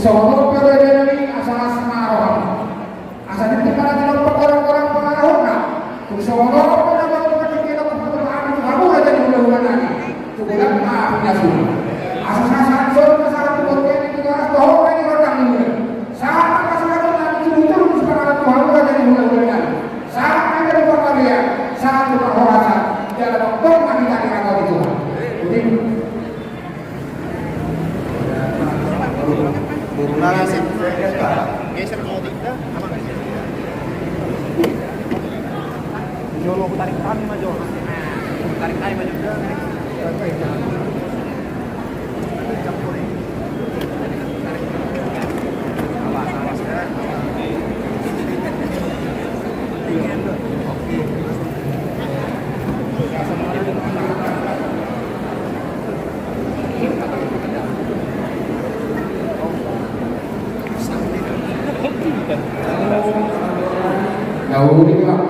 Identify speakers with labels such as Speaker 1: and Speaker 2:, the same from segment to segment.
Speaker 1: Sono periode ini asal semarang, asal itu para kelompok orang-orang pengaruhnya. Sono pengaruh kita kebetulan kamu ada di bulan lagi. Kemudian maaf ya semua. Asal sono masalah kemudian itu harus tahu ini orang ini. Saat masalah nanti muncul sekarang Tuhan ada di bulan lagi. Saat ada orang dia, saat berhormat, jangan dokter lagi dari kata Tuhan. Jadi
Speaker 2: geser mau tidak apa nggak sih? Jolo tarik tali maju, tarik tali maju udah. Campurin. Awas ya.
Speaker 1: jauh ini Pak.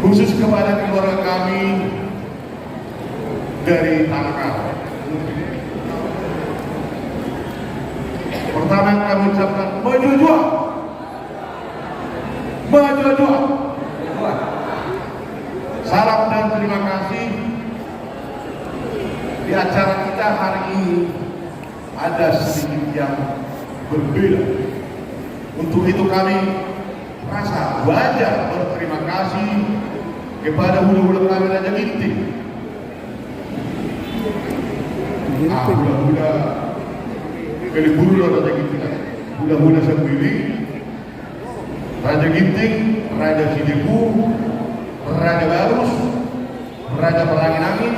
Speaker 3: Khusus kepada keluarga kami dari Tangkal. Pertama kami ucapkan maju juang, maju juang. Salam dan terima kasih. Di acara kita hari ini ada sedikit yang berbeda. Untuk itu kami rasa wajar berterima kasih kepada hulu-hulu kami Raja Ginting. Hula-hula keliburu Raja Ginting, hula-hula sendiri, Raja Ginting, Raja Cilebu, Raja Barus, Raja Perangin-Angin,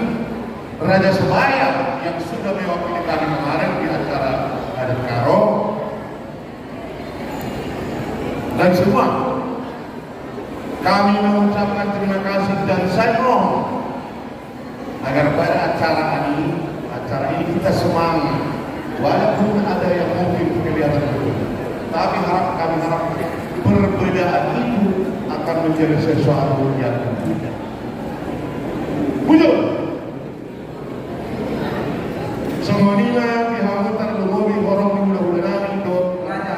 Speaker 3: Raja Sebaya yang sudah mewakili kami kemarin di acara adat Karo, dan semua kami mengucapkan terima kasih dan saya mohon agar pada acara ini kita semangat, walaupun ada yang mungkin kelihatan berbeda, tapi kami harap perbedaan itu akan menjadi sesuatu yang berbeda. Bujur semuanya dihamutan lumobi orang di mudah-mudahan itu
Speaker 4: Raja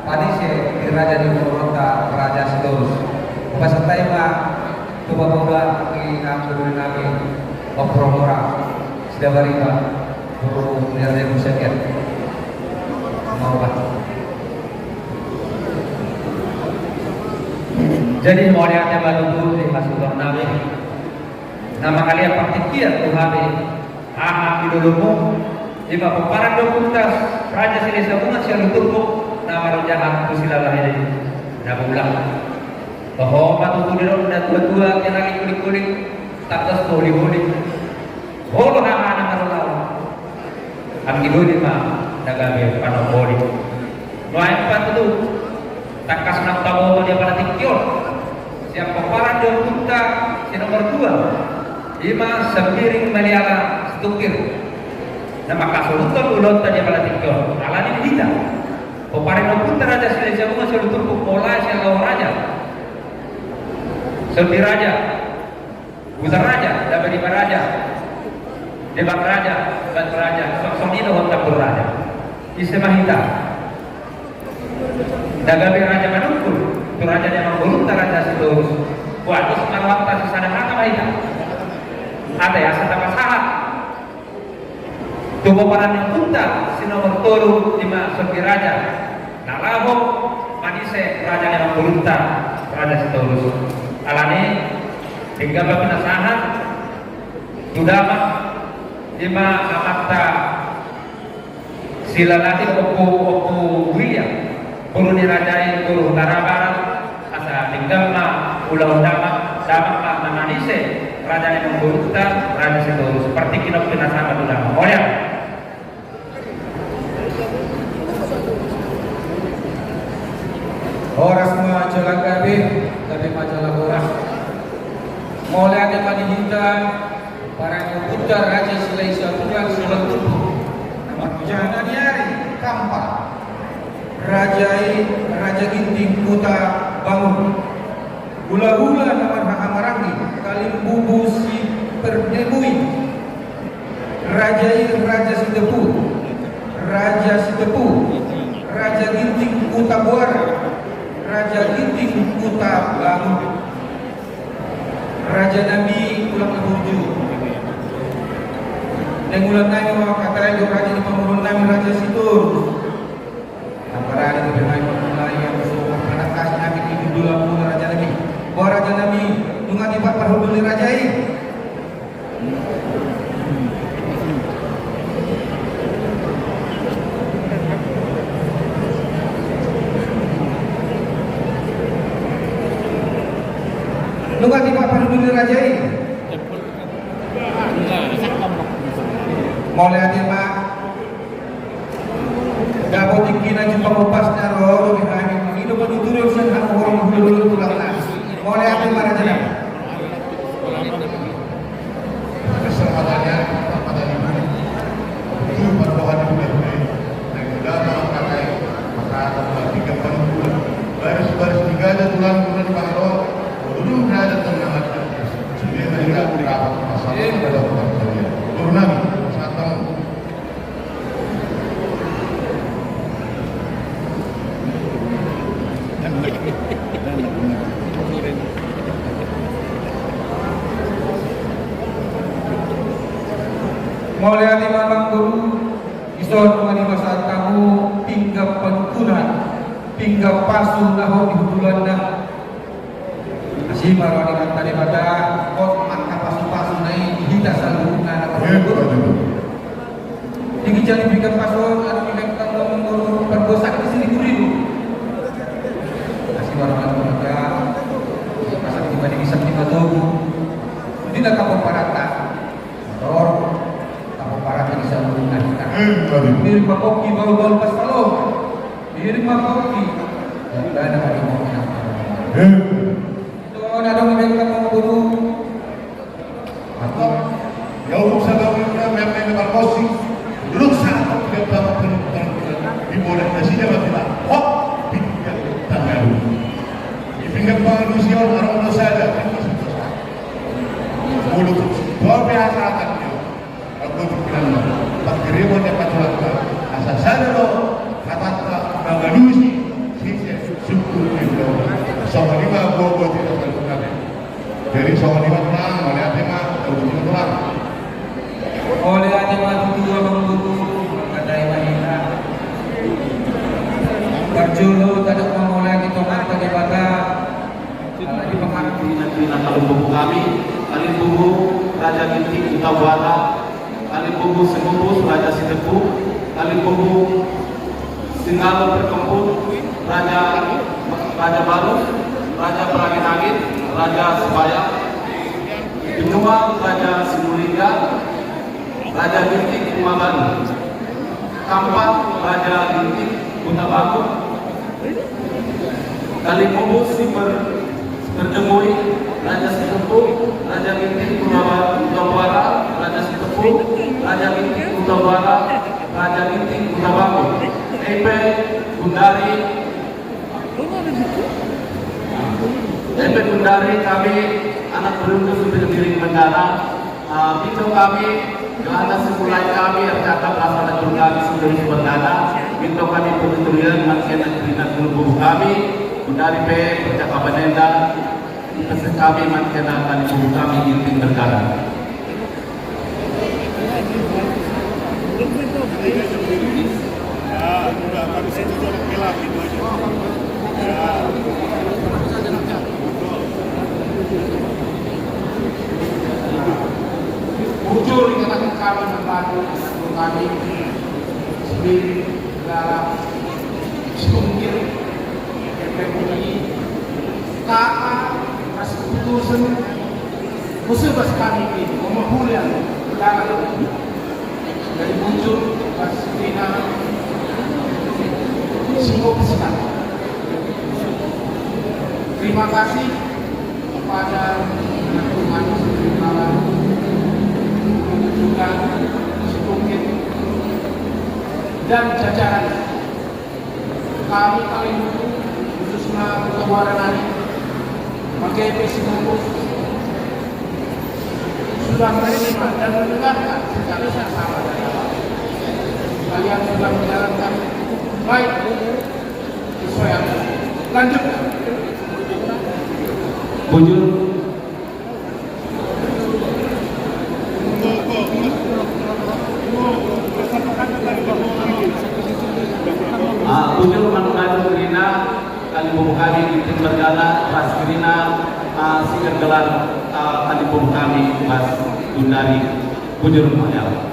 Speaker 4: Padise di Raja di Purwota Raja Sedurus peserta Pak coba pemuda di kami kami Opromora sudah bariba guru dari Musyair mau Pak. Jadi mau lihatnya batu di pasukan Nabi nama kalian praktikir Tuhan aha idolomu jika peparan dokumentas Raja Silesa Bunga siang turbo nama rojahan kusilalah ini nama ulang bahwa patuh dulu dan tua-tua yang lagi kulit-kulit tak tas boli-boli bolo nama anak marulau amgi dulu mah dagang panau boli noai patuh tak kas nak tahu dia pada tikior siap peparan dokumentas si nomor 2 lima sembiring meliara setukir nama kasulutkan ulot tadi pada tikior alani tidak peparan dokumentas Raja Silesa Bunga siang turbo pola siang lawan raja Selvi Raja, Pusar Raja, Dabari Raja, Debat Raja, Bantu Raja, Soksonino Hontakur Raja, Isemahita, Dagabi Raja Manungkul, itu Raja yang memboluntar Raja Sedurus, Waduh Semarwanta Sisana Haka Mahita, ada ya Sata Masalah, Tubuh Paran yang Kunta, Sinomor Toru, 5 Selvi Raja, Nalaho, Manise, Raja yang memboluntar Raja Sedurus. Alani hingga penasahan sudah lima amata silalati oku William Bulu dirajai bulu utara barat asa tinggal na ulang damak damak namanise raja yang memburutan raja situ seperti kinok sama tulang oleh
Speaker 5: Horas majalah gabe majalah horas mulai ada panihita para putar raja selai satuan sudah tubuh jangan diari kampak Raja Ginting Kuta Bangun Hula-hula nama Hamarangi Kalimbubu si Perdebui Raja Sitepu Raja Ginting Kuta Buara Raja Ginting Kuta Bangun Raja Nabi Ulang Tuju dan ulang nami mga kakay Raja ni Pamulong nami Raja Situr Parang dengan mulai yang bersumpah pernahkah Nabi itu dua puluh Raja Nabi bahwa Raja Nabi mengati bapak hubungi Raja ini mengati bapak hubungi Raja ini mulai ada mak Gabo tingkina jumpa kupas na roh di kami itu penuturun sen aku orang dulu tulang nas mulai apa para jenab
Speaker 3: keselamatannya pada iman itu perdoaan juga yang mudah mengangkat maka akan tiga bulan baris tiga ada tulang di bawah dulu ada tenang jadi mereka berapa masalah pada orang saja turunan satu
Speaker 5: mulai hati mamang guru ison mengenai saat kamu pinggap penkunan pinggap pasu naho di hutulan dah masih baru dengan tadi pada kot maka pasu naik hitas selalu nana guru dikicari pinggap pasu ada pinggap kamu guru berbosak di sini guru masih baru dengan pada pasang tiba di bisa tiba tubuh tidak kamu parata motor para tadi saya mengatakan mirip makoki baru-baru pas palom mirip makoki dan ada lagi mau itu ada mereka mau bunuh
Speaker 3: atau ya untuk sahabat kita memang berkosi duduk sana dia dapat penutupan di bola nasi dia berkata hop pinggir tangan di pinggir manusia orang dosa ada mulut luar biasa akan aku pikiran tak kiriman yang patulaka asal sana lo kata mengalusi sisi suku itu sama lima bobo tidak terlalu dari sama lima tenang oleh apa mah terus tenang
Speaker 5: oleh ada matu dua mengguru kata imahina berjulu tidak mau lagi tomat ke bata di pengerti
Speaker 6: nanti Kalimbubu kami Kalimbubu Raja Ginting Utawala Kalimbubu Sengubus Raja Sitepu Kalimbubu Singgalo Berkemput Raja Barus Raja Perangin-Angin Raja Sebaya Benua Raja Sinulinga Raja Ginting Kumaban Kampat Raja Ginting Kutabaku Kalimbubu Berdemui Raja Sitepu Raja Ginting Utawala Raja Sitepu Raja Ginting Utawala Raja Ginting Utabaku Epe Gundari kami anak beruntung sudah diri bendara itu kami ada sekulai kami tercatat asal kami sudah bendara itu kami penuturan maksiat dan guru kami Gundari P percakapan enda pesan kami maksiat dan guru kami Ginting Bergara
Speaker 7: udah kami situ orang gelap itu aja ya
Speaker 1: muncul di tengah kami membantu kami sendiri dalam semungkin PMI, KA, kasih keputusan, musuh bas kami ini, memulian dari muncul pas Dina Singgo Pesenan. Terima kasih kepada teman-teman juga Bukit dan jajaran kami paling dulu khususnya Kebuaran Ani pakai Pesimukus sudah menerima dan mendengarkan secara sama dari awal. Kalian sudah menjalankan baik sesuai yang lanjutkan.
Speaker 6: Bujur. Bujur Manukadu Gerina kali kami di tim bergala Mas Gerina singer gelar kali kami Mas Gundari Bujur Mayal.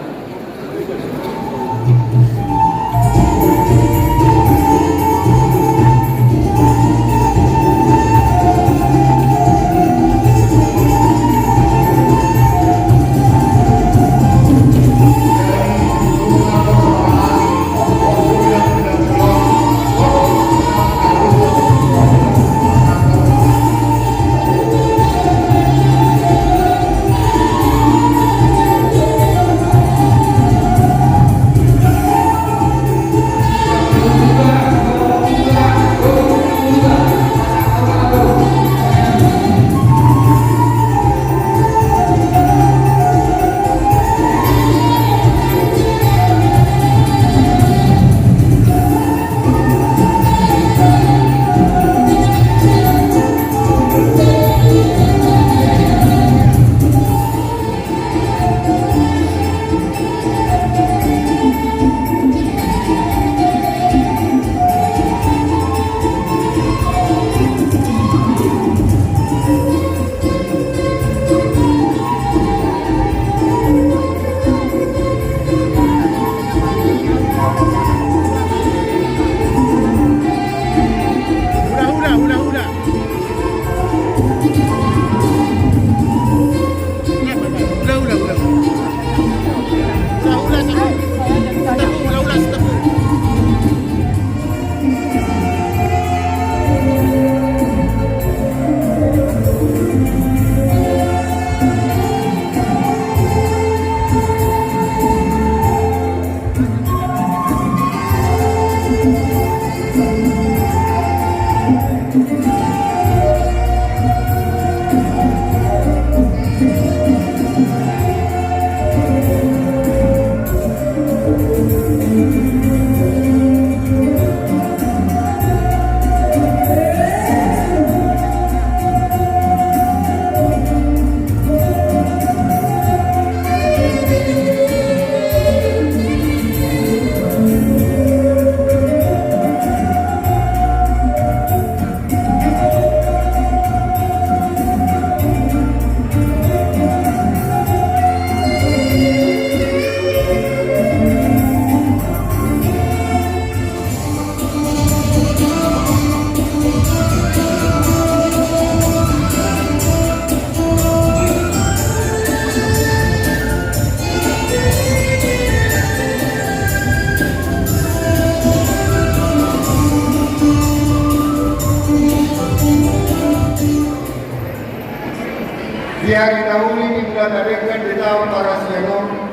Speaker 3: Dia didahului dikatakan di tahun para sianom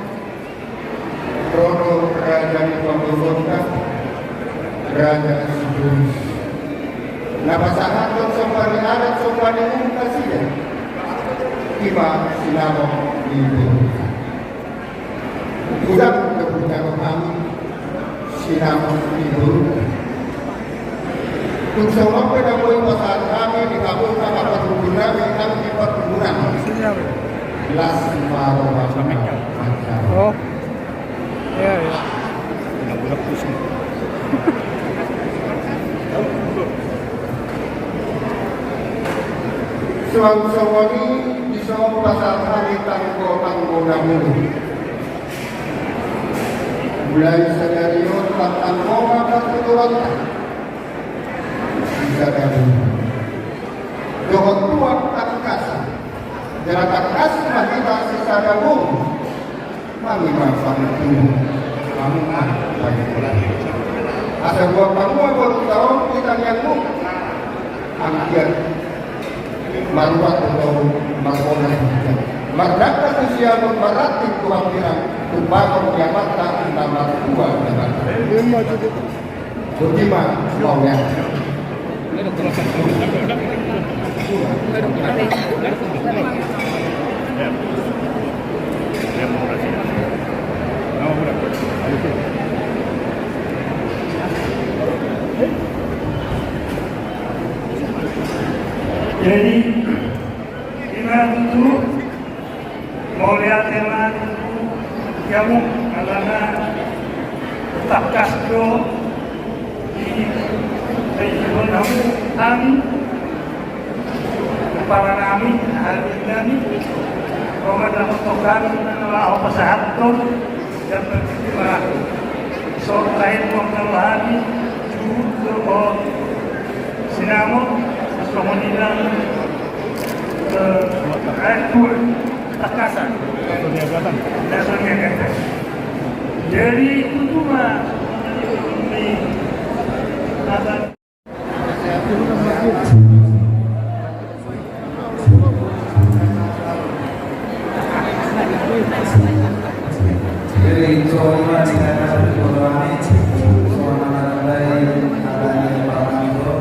Speaker 3: Rono Kerajaan Pemberontak Kerajaan Sibus napasahan ng sompani alat sompani ng kasiya iba sinamo ibu udang kebuka kami sinamo ibu kung sa mga pinagoy pasahan kami di kapon na kapatugunan ang ipatugunan las paro
Speaker 2: Oh, ya ya. Nabulak pusing.
Speaker 3: Suwang-suwangi bisa pasahan tanggo namun mulai sa dariyon pagtanggo nga pagtuturan bisa kami. Doa tuak tak kasih, jangan tak kasih bagi tak sisa gabung. Kami manfaat itu, kami baik lagi. Asal buat kamu baru tahu kita nyamuk, angkian, maruat atau markona. Merdeka usia memberati Tuhan bilang, tumpahkan kiamat tak nama Tuhan dengan. Bagaimana maunya?
Speaker 8: Jadi kita itu mau lihat teman kamu karena tak kasih di kehidupan kami kepala kami hari ini Ramadan tokan adalah pesawat dan berjumlah selain mengalami juga sinamon kemudian rektur takasan dasarnya kata jadi itu cuma di atas
Speaker 5: Jadi soalnya saya berdoa soalnya baik adanya Pak Manto.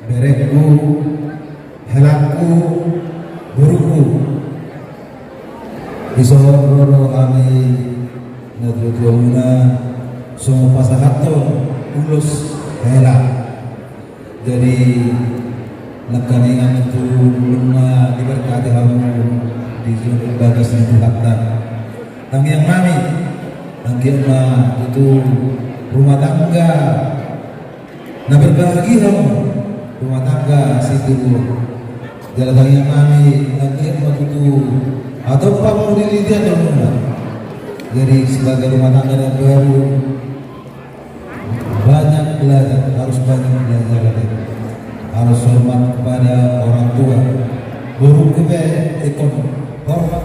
Speaker 5: Berekku, helakku, buruku, isoro kami naduduna semua pasahato ulus helak. Jadi nekaningan itu luma diberkati kamu di zona bagas itu hakta. Tang yang mami, tang yang itu rumah tangga. Nah berbahagia rumah tangga situ jalan yang kami lagi itu atau kamu dilihat rumah. Jadi sebagai rumah tangga yang baru banyak belajar, harus banyak belajar, harus hormat kepada orang tua, burung kebe ekonomi, hormat.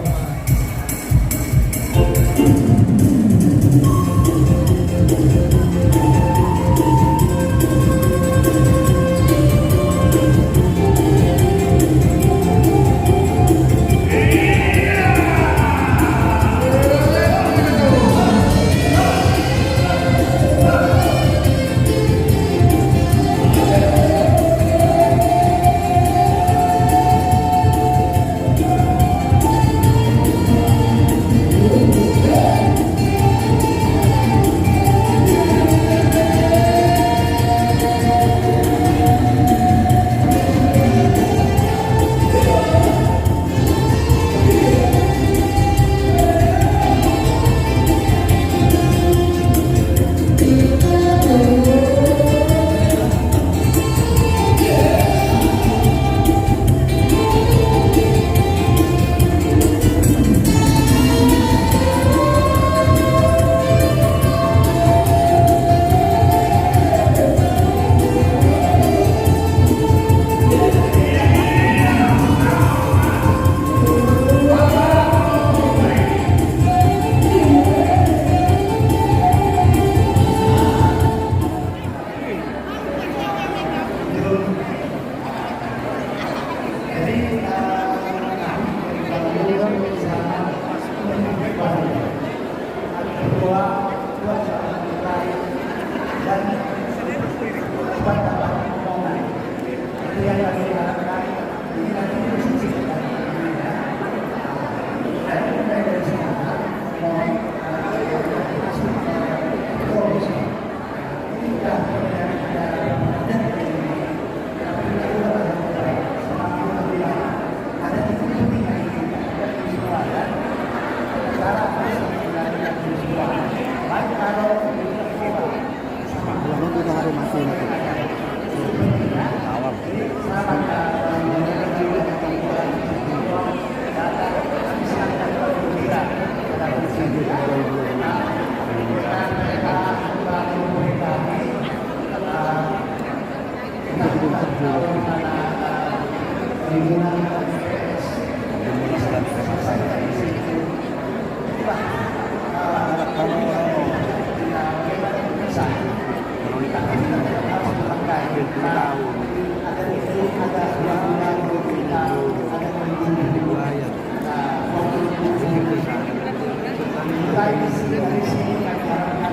Speaker 9: dari sini kami harapkan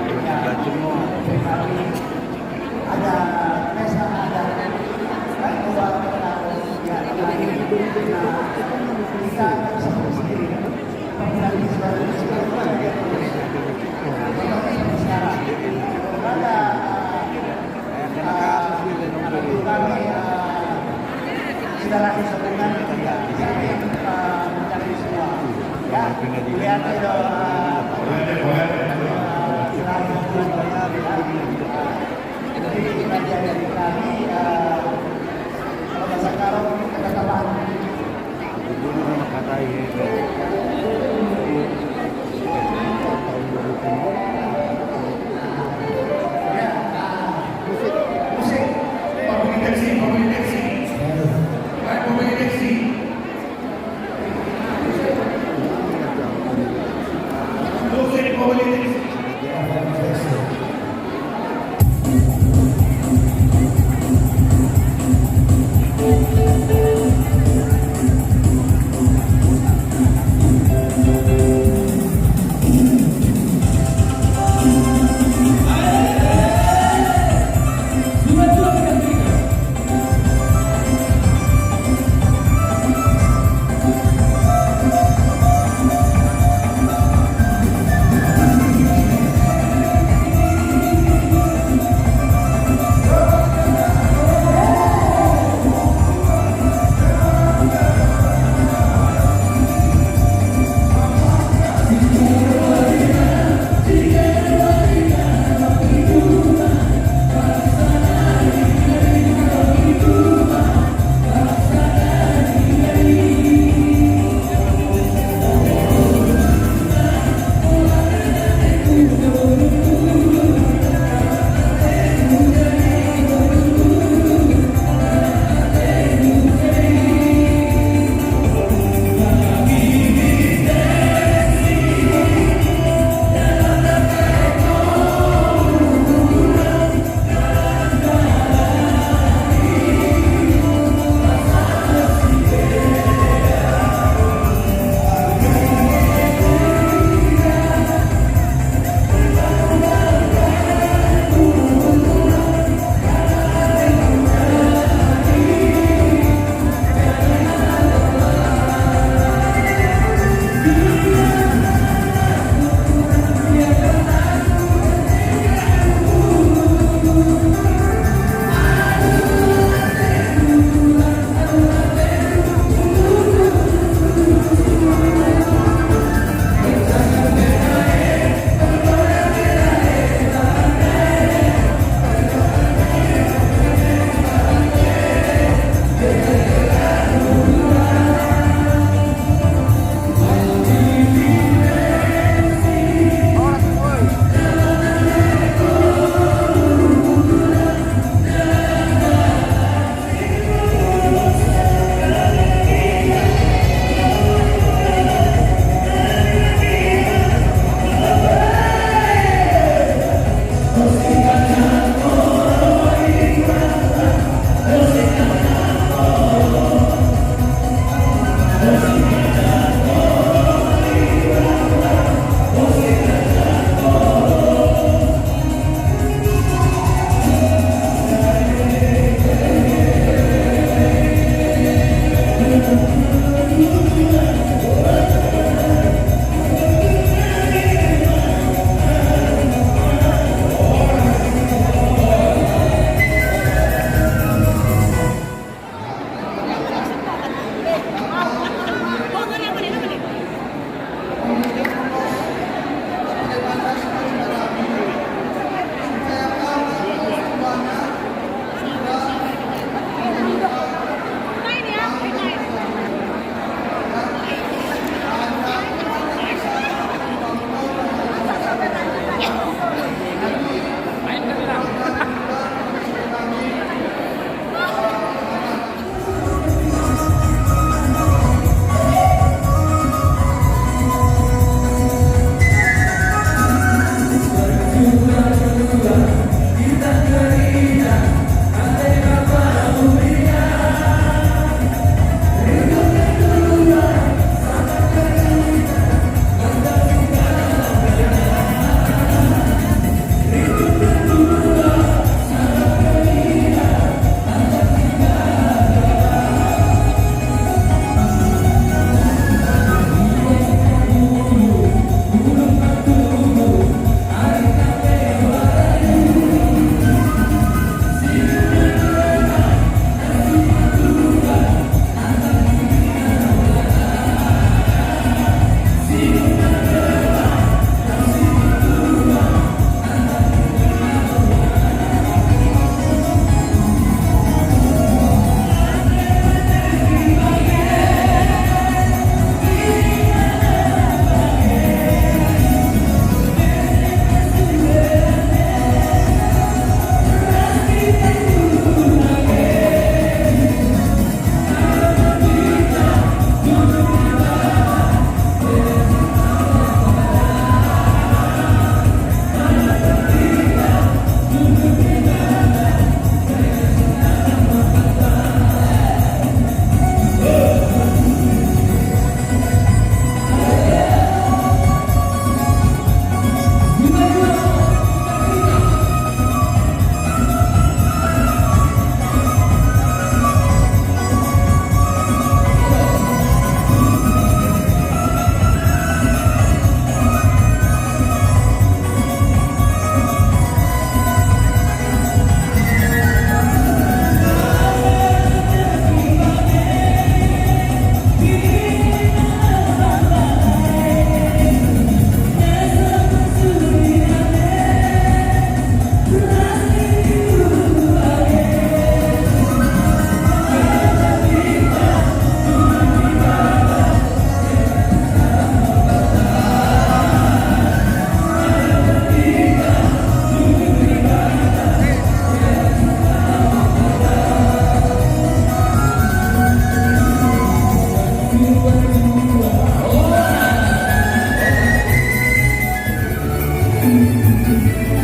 Speaker 9: ada pesta ada buat ya kita sendiri menghadapi suatu sekarang ada kami saudara disebutkan kami mencari semua ya lihat itu selalu jadi bagian dari kami kalau bahasa Karo kita tambahan
Speaker 3: musik pemilik taksi
Speaker 10: Thank you.